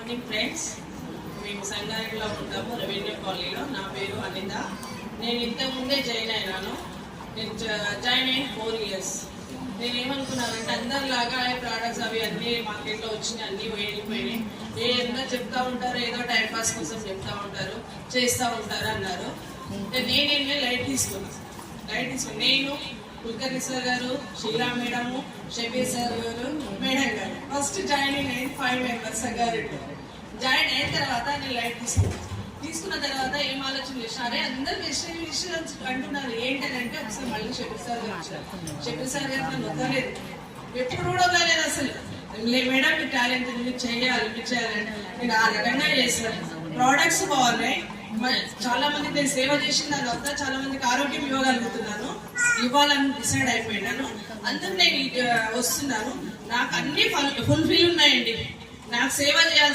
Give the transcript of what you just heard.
Morning friends. మేము సంగారెడ్డిలో ఉంటాము, రెవెన్యూ కాలనీలో. నా పేరు అనిత. నేను ఇంతకుముందే జాయిన్ అయినాను. నేను జాయిన్ అయిన 4 years. నేనేమనుకున్నానంటే అందరిలాగా ప్రోడక్ట్స్ అవి అన్నీ మార్కెట్లో వచ్చినాయి, అన్నీ వెళ్ళిపోయినాయి. ఏదో చెప్తా ఉంటారు, ఏదో టైంపాస్ కోసం చెప్తా ఉంటారు, చేస్తూ ఉంటారు అన్నారు. నేనేమే లైట్ తీసుకున్నాను. నేను కుల్కర్ణి సార్ గారు, శ్రీరామ్ మేడము, షబీర్ సార్ గారు, మేడం గారు ఫస్ట్ జాయినింగ్ అయింది 5 members సంగారెడ్డి. జాయిన్ అయిన తర్వాత నేను లైట్ తీసుకున్న తర్వాత ఏం ఆలోచన చేసినారే అందరు విషయాలు అంటున్నారు. ఏంటంటే ఒకసారి మళ్ళీ షబీర్ సార్ గారు వచ్చారు. షబీర్ సార్ గారు నన్ను వద్దలేదు, ఎప్పుడు కూడా వదలలేదు అసలు. మేడం మీ టాలెంట్ మీరు చేయాలని నేను ఆ రకంగా చేస్తాను. ప్రోడక్ట్స్ బాగున్నాయి, చాలా మందికి నేను సేవ చేసిన తర్వాత చాలా మందికి ఆరోగ్యం ఇవ్వగలుగుతున్నాను, ఇవ్వాలని డిసైడ్ అయిపోయినాను. అందుకు నేను వస్తున్నాను. నాకు అన్ని ఫుల్ఫిల్ ఉన్నాయండి. నాకు సేవ చేయాల్సి